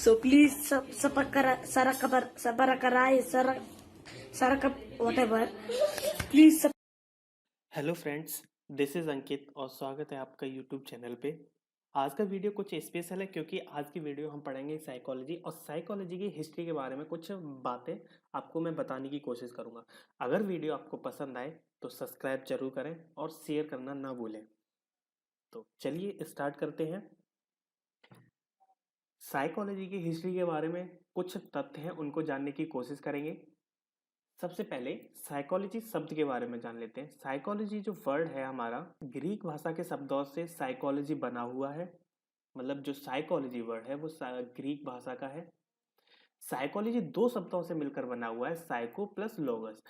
So please whatever. Please hello friends, this is Ankit और स्वागत है आपका यूट्यूब चैनल पे। आज का वीडियो कुछ स्पेशल है क्योंकि आज की वीडियो हम पढ़ेंगे साइकोलॉजी और साइकोलॉजी की हिस्ट्री के बारे में कुछ बातें आपको मैं बताने की कोशिश करूँगा। अगर वीडियो आपको पसंद आए तो सब्सक्राइब जरूर करें और शेयर करना ना भूलें। तो चलिए स्टार्ट करते हैं। साइकोलॉजी की हिस्ट्री के बारे में कुछ तथ्य हैं, उनको जानने की कोशिश करेंगे। सबसे पहले साइकोलॉजी शब्द के बारे में जान लेते हैं। साइकोलॉजी जो वर्ड है हमारा, ग्रीक भाषा के शब्दों से साइकोलॉजी बना हुआ है। मतलब जो साइकोलॉजी वर्ड है वो ग्रीक भाषा का है। साइकोलॉजी दो शब्दों से मिलकर बना हुआ है, साइको प्लस लोगस।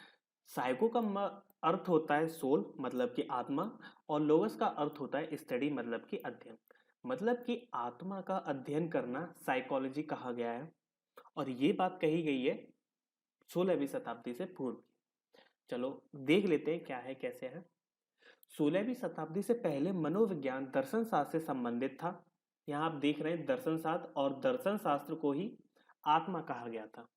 साइको का अर्थ होता है सोल, मतलब कि आत्मा, और लोगस का अर्थ होता है स्टडी, मतलब कि अध्ययन। मतलब कि आत्मा का अध्ययन करना साइकोलॉजी कहा गया है और ये बात कही गई है 16वीं शताब्दी से पूर्व। चलो देख लेते हैं क्या है कैसे है। 16वीं शताब्दी से पहले मनोविज्ञान दर्शन शास्त्र से संबंधित था। यहाँ आप देख रहे हैं दर्शन शास्त्र, और दर्शन शास्त्र को ही आत्मा कहा गया था।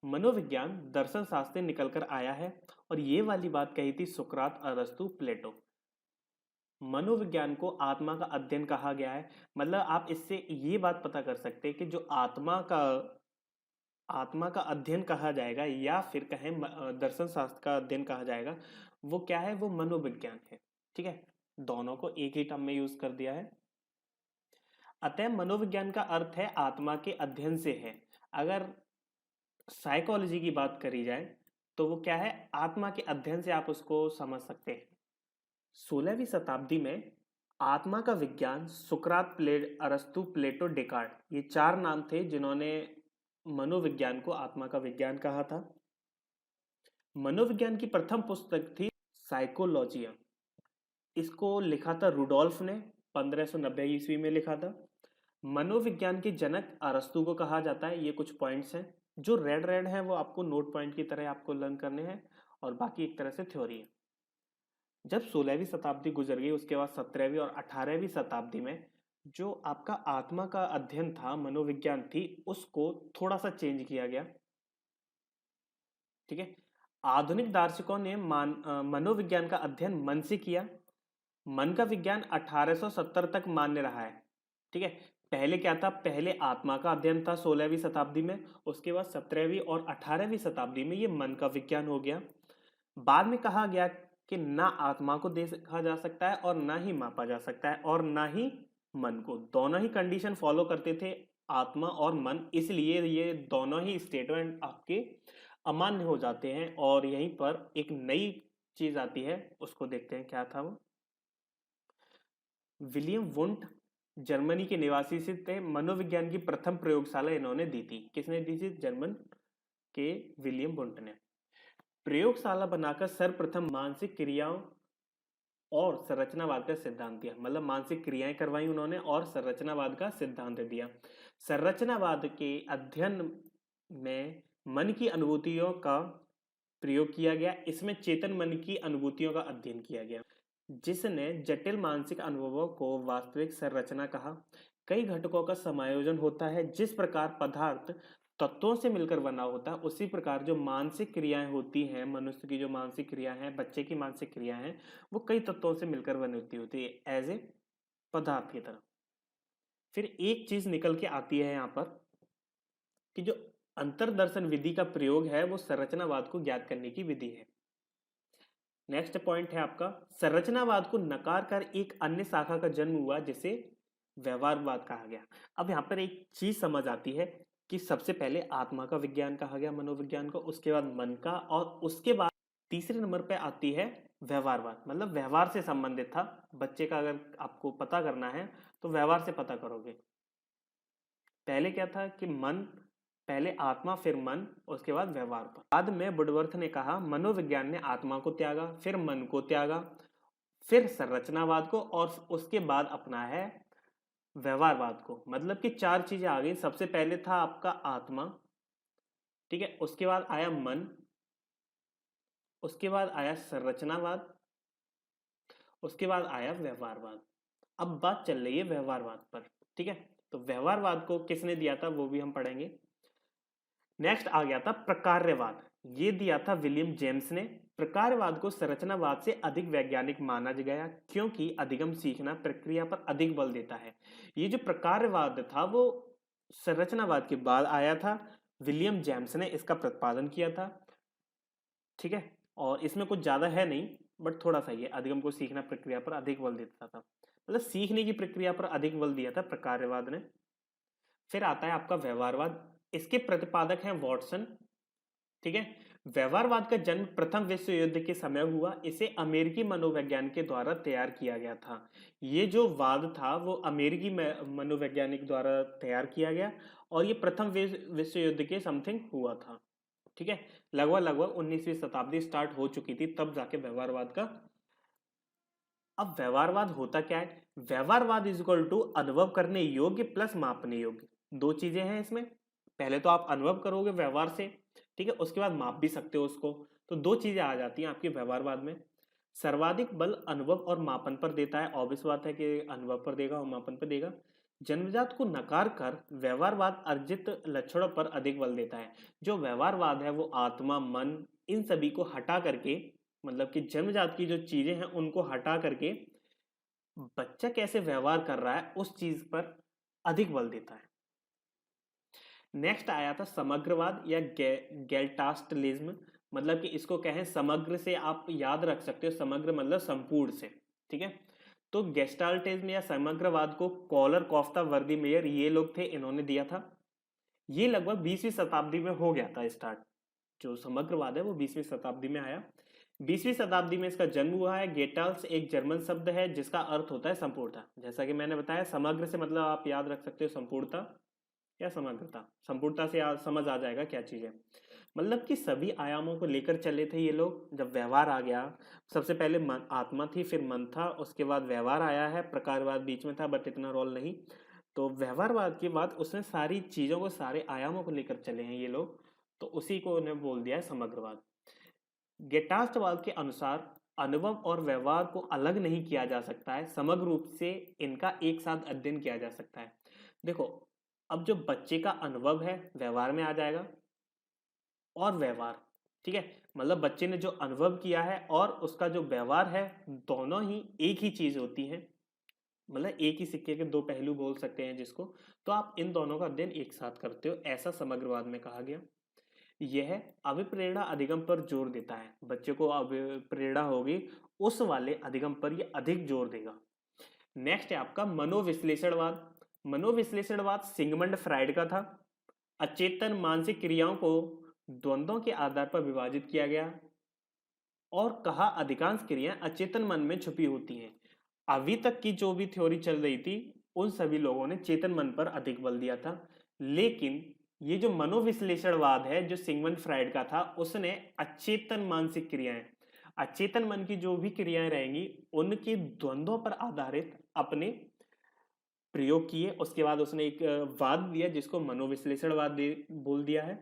मनोविज्ञान दर्शन शास्त्र से निकलकर आया है और ये वाली बात कही थी सुकरात, अरस्तु, प्लेटो। मनोविज्ञान को आत्मा का अध्ययन कहा गया है। मतलब आप इससे ये बात पता कर सकते हैं कि जो आत्मा का अध्ययन कहा जाएगा या फिर कहें दर्शन शास्त्र का अध्ययन कहा जाएगा, वो क्या है, वो मनोविज्ञान है। ठीक है, दोनों को एक ही टर्म में यूज कर दिया है। अतः मनोविज्ञान का अर्थ है आत्मा के अध्ययन से है। अगर साइकोलॉजी की बात करी जाए तो वो क्या है, आत्मा के अध्ययन से आप उसको समझ सकते हैं। 16वीं शताब्दी में आत्मा का विज्ञान सुकरात, अरस्तु, प्लेटो, डेकार्ट, ये चार नाम थे जिन्होंने मनोविज्ञान को आत्मा का विज्ञान कहा था। मनोविज्ञान की प्रथम पुस्तक थी साइकोलॉजिया। इसको लिखा था रुडोल्फ ने, 1590 ईस्वी में लिखा था। मनोविज्ञान के जनक अरस्तु को कहा जाता है। ये कुछ पॉइंट्स हैं जो रेड रेड हैं, वो आपको नोट पॉइंट की तरह आपको लर्न करने हैं और बाकी एक तरह से थ्योरी है। जब 16वीं शताब्दी गुजर गई उसके बाद 17वीं और 18वीं शताब्दी में जो आपका आत्मा का अध्ययन था, मनोविज्ञान थी, उसको थोड़ा सा चेंज किया गया। ठीक है, आधुनिक दार्शनिकों ने मनोविज्ञान का अध्ययन मन से किया। मन का विज्ञान 1870 तक मान्य रहा है। ठीक है, पहले क्या था, पहले आत्मा का अध्ययन था 16वीं शताब्दी में, उसके बाद 17वीं और 18वीं शताब्दी में ये मन का विज्ञान हो गया। बाद में कहा गया कि ना आत्मा को देखा जा सकता है और ना ही मापा जा सकता है और ना ही मन को। दोनों ही कंडीशन फॉलो करते थे, आत्मा और मन, इसलिए ये दोनों ही स्टेटमेंट आपके अमान्य हो जाते हैं। और यहीं पर एक नई चीज आती है, उसको देखते हैं क्या था वो। विलियम वुंट जर्मनी के निवासी से थे। मनोविज्ञान की प्रथम प्रयोगशाला इन्होंने दी थी। किसने दी थी? जर्मन के विलियम वुंट ने प्रयोगशाला बनाकर सर्वप्रथम मानसिक क्रियाओं और संरचनावाद का सिद्धांत दिया। मतलब मानसिक क्रियाएं करवाई उन्होंने और संरचनावाद का सिद्धांत दिया। संरचनावाद के अध्ययन में मन की अनुभूतियों का प्रयोग किया गया। इसमें चेतन मन की अनुभूतियों का अध्ययन किया गया, जिसने जटिल मानसिक अनुभवों को वास्तविक संरचना कहा। कई घटकों का समायोजन होता है। जिस प्रकार पदार्थ तत्वों से मिलकर बना होता है, उसी प्रकार जो मानसिक क्रियाएं होती हैं, मनुष्य की जो मानसिक क्रिया है, बच्चे की मानसिक क्रिया है, वो कई तत्वों से मिलकर बनी होती है एज ए पदार्थ की तरह। फिर एक चीज निकल के आती है यहाँ पर कि जो अंतरदर्शन विधि का प्रयोग है वो संरचनावाद को ज्ञात करने की विधि है। नेक्स्ट पॉइंट है आपका, संरचनावाद को नकार कर एक अन्य शाखा का जन्म हुआ जिसे व्यवहारवाद कहा गया। अब यहाँ पर एक चीज समझ आती है कि सबसे पहले आत्मा का विज्ञान कहा गया मनोविज्ञान को, उसके बाद मन का, और उसके बाद तीसरे नंबर पे आती है व्यवहारवाद। मतलब व्यवहार से संबंधित था। बच्चे का अगर आपको पता करना है तो व्यवहार से पता करोगे। पहले क्या था कि मन, पहले आत्मा फिर मन, उसके बाद व्यवहार पर। बाद में वुडवर्थ ने कहा मनोविज्ञान ने आत्मा को त्यागा, फिर मन को त्यागा, फिर संरचनावाद को, और उसके बाद अपना है व्यवहारवाद को। मतलब कि चार चीजें आ गई। सबसे पहले था आपका आत्मा, ठीक है, उसके बाद आया मन, उसके बाद आया संरचनावाद, उसके बाद आया व्यवहारवाद। अब बात चल रही है व्यवहारवाद पर। ठीक है, तो व्यवहारवाद को किसने दिया था वो भी हम पढ़ेंगे। नेक्स्ट आ गया था प्रकार्यवाद, ये दिया था विलियम जेम्स ने। प्रकार्यवाद को संरचनावाद से अधिक वैज्ञानिक माना गया क्योंकि अधिगम सीखना प्रक्रिया पर अधिक बल देता है। ये जो प्रकार्यवाद था वो संरचनावाद के बाद आया था, विलियम जेम्स ने इसका प्रतिपादन किया था। ठीक है, और इसमें कुछ ज्यादा है नहीं, बट थोड़ा सा ये अधिगम को सीखना प्रक्रिया पर अधिक बल देता था, मतलब सीखने की प्रक्रिया पर अधिक बल दिया था प्रकार्यवाद ने। फिर आता है आपका व्यवहारवाद, इसके प्रतिपादक हैं वॉटसन। ठीक है, व्यवहारवाद का जन्म प्रथम विश्व युद्ध के समय हुआ, इसे अमेरिकी मनोवैज्ञान के द्वारा तैयार किया गया था। ये जो वाद था वो अमेरिकी मनोवैज्ञानिक द्वारा तैयार किया गया और ये प्रथम विश्व युद्ध के समथिंग हुआ था। ठीक है, लगभग 19वीं शताब्दी स्टार्ट हो चुकी थी तब जाके व्यवहारवाद का। अब व्यवहारवाद होता क्या है, व्यवहारवाद इज इक्वल टू अनुभव करने योग्य प्लस मापने योग्य, दो चीजें हैं इसमें। पहले तो आप अनुभव करोगे व्यवहार से, ठीक है, उसके बाद माप भी सकते हो उसको, तो दो चीजें आ जाती हैं आपकी व्यवहारवाद में। सर्वाधिक बल अनुभव और मापन पर देता है, ऑब्वियस बात है कि अनुभव पर देगा और मापन पर देगा। जन्मजात को नकार कर व्यवहारवाद अर्जित लक्षणों पर अधिक बल देता है। जो व्यवहारवाद है वो आत्मा, मन, इन सभी को हटा करके, मतलब कि जन्मजात की जो चीजें हैं उनको हटा करके बच्चा कैसे व्यवहार कर रहा है उस चीज पर अधिक बल देता है। नेक्स्ट आया था समग्रवाद या गेल्टास्टलिज्म, मतलब कि इसको कहें समग्र से आप याद रख सकते हो, समग्र मतलब संपूर्ण से। ठीक है, तो गेस्टाल्टिज्म या समग्रवाद को कॉलर, कॉफ्ता, वर्दीमेयर ये लोग थे, इन्होंने दिया था। ये लगभग 20वीं शताब्दी में हो गया था स्टार्ट। जो समग्रवाद है वो 20वीं शताब्दी में आया, 20वीं शताब्दी में इसका जन्म हुआ है। गेटाल्स एक जर्मन शब्द है जिसका अर्थ होता है संपूर्णता। जैसा कि मैंने बताया समग्र से मतलब आप याद रख सकते हो संपूर्णता या समग्रता, संपूर्णता से समझ आ जाएगा क्या चीज है। मतलब कि सभी आयामों को लेकर चले थे ये लोग। जब व्यवहार आ गया, सबसे पहले आत्मा थी, फिर मन था, उसके बाद व्यवहार आया है, प्रकारवाद बीच में था बट इतना रोल नहीं। तो व्यवहारवाद के बाद उसने सारी चीजों को, सारे आयामों को लेकर चले हैं ये लोग, तो उसी को उन्हें बोल दिया है समग्रवाद। गेटास्टवाद के अनुसार अनुभव और व्यवहार को अलग नहीं किया जा सकता है, समग्र रूप से इनका एक साथ अध्ययन किया जा सकता है। देखो, अब जो बच्चे का अनुभव है व्यवहार में आ जाएगा, और व्यवहार, ठीक है, मतलब बच्चे ने जो अनुभव किया है और उसका जो व्यवहार है, दोनों ही एक ही चीज होती है, मतलब एक ही सिक्के के दो पहलू बोल सकते हैं जिसको। तो आप इन दोनों का अध्ययन एक साथ करते हो, ऐसा समग्रवाद में कहा गया। यह अभिप्रेरणा अधिगम पर जोर देता है, बच्चे को अभिप्रेरणा होगी उस वाले अधिगम पर यह अधिक जोर देगा। नेक्स्ट है आपका मनोविश्लेषणवाद। मनोविश्लेषणवाद सिगमंड फ्राइड का था। अचेतन मानसिक क्रियाओं को द्वंद्वों के आधार पर विभाजित किया गया और कहा अधिकांश क्रियाएं अचेतन मन में छुपी होती हैं। अभी तक की जो भी थ्योरी चल रही थी उन सभी लोगों ने चेतन मन पर अधिक बल दिया था, लेकिन ये जो मनोविश्लेषणवाद है जो सिगमंड फ्राइड का था, उसने अचेतन मानसिक क्रियाएं, अचेतन मन की जो भी क्रियाएं रहेंगी उनके द्वंद्वों पर आधारित अपने प्रयोग किए। उसके बाद उसने एक वाद दिया जिसको मनोविश्लेषणवाद बोल दिया है।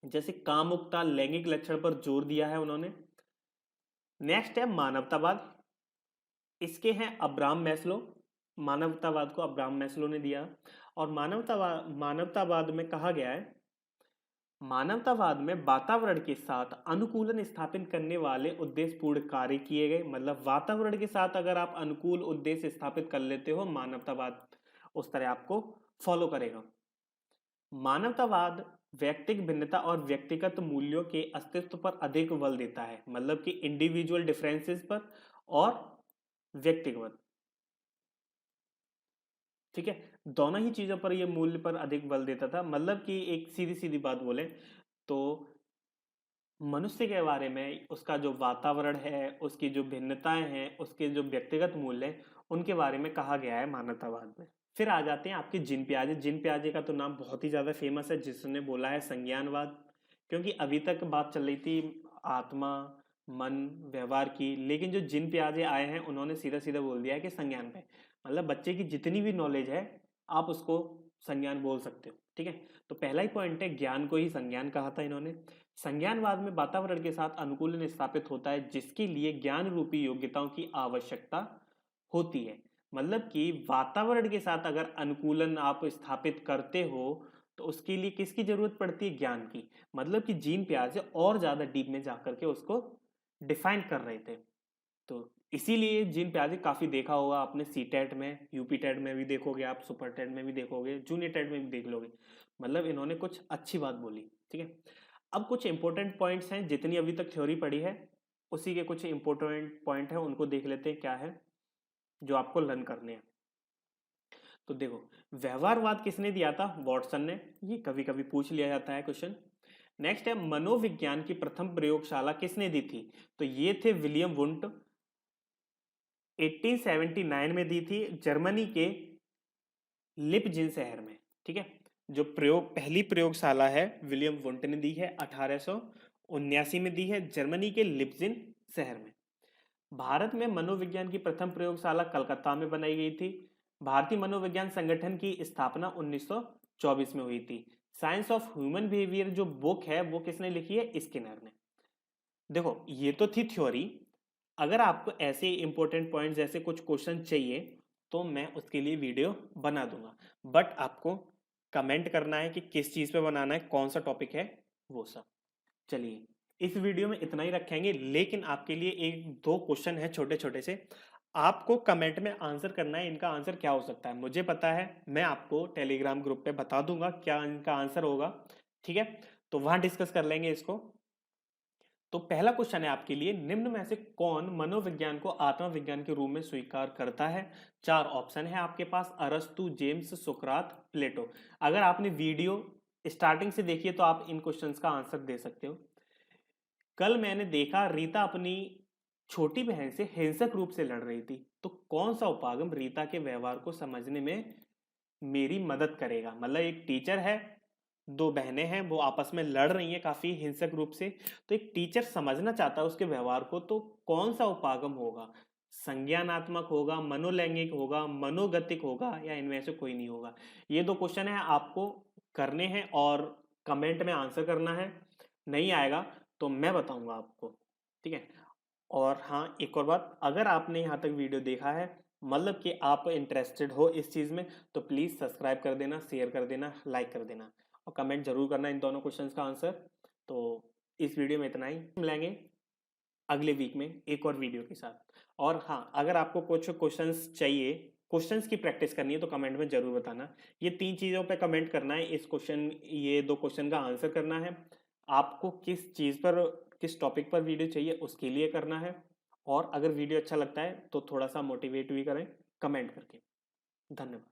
जैसे कामुकता, लैंगिक लक्षण पर जोर दिया है उन्होंने। नेक्स्ट है मानवतावाद, इसके हैं अब्राहम मैस्लो। मानवतावाद को अब्राहम मैस्लो ने दिया और मानवतावाद में कहा गया है, मानवतावाद में वातावरण के साथ अनुकूलन स्थापित करने वाले उद्देश्यपूर्ण कार्य किए गए। मतलब वातावरण के साथ अगर आप अनुकूल उद्देश्य स्थापित कर लेते हो, मानवतावाद उस तरह आपको फॉलो करेगा। मानवतावाद व्यक्तिगत भिन्नता और व्यक्तिगत मूल्यों के अस्तित्व पर अधिक बल देता है, मतलब कि इंडिविजुअल डिफरेंसेस पर और व्यक्तिगत, ठीक है, दोनों ही चीजों पर ये मूल्य पर अधिक बल देता था। मतलब कि एक सीधी सीधी बात बोले तो मनुष्य के बारे में, उसका जो वातावरण है, उसकी जो भिन्नताएं हैं, उसके जो व्यक्तिगत मूल्य हैं, उनके बारे में कहा गया है मानवतावाद में। फिर आ जाते हैं आपके जिन पियाजे। जिन पियाजे का तो नाम बहुत ही ज्यादा फेमस है, जिसने बोला है संज्ञानवाद, क्योंकि अभी तक बात चल रही थी आत्मा, मन, व्यवहार की, लेकिन जो जिन पियाजे आए हैं उन्होंने सीधा सीधा बोल दिया है कि संज्ञान पे, मतलब बच्चे की जितनी भी नॉलेज है आप उसको संज्ञान बोल सकते हो। ठीक है, तो पहला ही पॉइंट है, ज्ञान को ही संज्ञान कहा था इन्होंने। संज्ञानवाद में वातावरण के साथ अनुकूलन स्थापित होता है जिसके लिए ज्ञान रूपी योग्यताओं की आवश्यकता होती है। मतलब कि वातावरण के साथ अगर अनुकूलन आप स्थापित करते हो तो उसके लिए किसकी जरूरत पड़ती है? ज्ञान की। मतलब कि जीन पियाजे और ज्यादा डीप में जाकर के उसको डिफाइन कर रहे थे। तो इसीलिए जीन पियाजे काफी देखा होगा आपने, सी टेट में, यूपी टेट में भी देखोगे आप, सुपर टेट में भी देखोगे, जूनियर टेट में भी देख लोगे। मतलब इन्होंने कुछ अच्छी बात बोली। ठीक है, अब कुछ इंपॉर्टेंट पॉइंट्स हैं, जितनी अभी तक थ्योरी पढ़ी है उसी के कुछ इंपॉर्टेंट पॉइंट है, उनको देख लेते हैं क्या है जो आपको लर्न करने हैं। तो देखो, व्यवहारवाद किसने दिया था? वॉटसन ने। ये कभी कभी पूछ लिया जाता है क्वेश्चन। नेक्स्ट है, मनोविज्ञान की प्रथम प्रयोगशाला किसने दी थी? तो ये थे विलियम वुंट। 1879 में दी थी, जर्मनी के लिपजिन शहर में। ठीक है, जो पहली प्रयोगशाला है विलियम वुंट ने दी है, 1879 में दी है, जर्मनी के लिपजिन शहर में। भारत में मनोविज्ञान की प्रथम प्रयोगशाला कलकत्ता में बनाई गई थी। भारतीय मनोविज्ञान संगठन की स्थापना 1924 में हुई थी। साइंस ऑफ ह्यूमन बिहेवियर जो बुक है वो किसने लिखी है? स्किनर ने। देखो, ये तो थी थ्योरी। अगर आपको ऐसे इंपॉर्टेंट पॉइंट जैसे कुछ क्वेश्चन चाहिए तो मैं उसके लिए वीडियो बना दूंगा, बट आपको कमेंट करना है कि किस चीज पे बनाना है, कौन सा टॉपिक है, वो सब। चलिए, इस वीडियो में इतना ही रखेंगे, लेकिन आपके लिए एक दो क्वेश्चन है छोटे छोटे से, आपको कमेंट में आंसर करना है। इनका आंसर क्या हो सकता है मुझे पता है, मैं आपको टेलीग्राम ग्रुप पे बता दूंगा क्या इनका आंसर होगा। ठीक है, तो वहां डिस्कस कर लेंगे इसको। तो पहला क्वेश्चन है आपके लिए, निम्न में से कौन मनोविज्ञान को आत्मविज्ञान के रूप में स्वीकार करता है? चार ऑप्शन है आपके पास, अरस्तु, जेम्स, सुकरात, प्लेटो। अगर आपने वीडियो स्टार्टिंग से देखी है तो आप इन क्वेश्चंस का आंसर दे सकते हो। कल मैंने देखा रीता अपनी छोटी बहन से हिंसक रूप से लड़ रही थी, तो कौन सा उपागम रीता के व्यवहार को समझने में मेरी मदद करेगा? मतलब एक टीचर है, दो बहनें हैं, वो आपस में लड़ रही हैं काफी हिंसक रूप से, तो एक टीचर समझना चाहता है उसके व्यवहार को, तो कौन सा उपागम होगा? संज्ञानात्मक होगा, मनोलैंगिक होगा, मनोगतिक होगा, या इनमें से कोई नहीं होगा? ये दो क्वेश्चन है आपको करने हैं और कमेंट में आंसर करना है। नहीं आएगा तो मैं बताऊंगा आपको। ठीक है, और हाँ, एक और बात, अगर आपने यहाँ तक वीडियो देखा है, मतलब कि आप इंटरेस्टेड हो इस चीज़ में, तो प्लीज़ सब्सक्राइब कर देना, शेयर कर देना, लाइक कर देना, और कमेंट जरूर करना इन दोनों क्वेश्चंस का आंसर। तो इस वीडियो में इतना ही, मिलेंगे अगले वीक में एक और वीडियो के साथ। और हाँ, अगर आपको कुछ क्वेश्चंस चाहिए, क्वेश्चंस की प्रैक्टिस करनी है, तो कमेंट में जरूर बताना। ये तीन चीज़ों पे कमेंट करना है, इस क्वेश्चन, ये दो क्वेश्चन का आंसर करना है, आपको किस चीज़ पर, किस टॉपिक पर वीडियो चाहिए उसके लिए करना है। और अगर वीडियो अच्छा लगता है तो थोड़ा सा मोटिवेट भी करें कमेंट करके। धन्यवाद।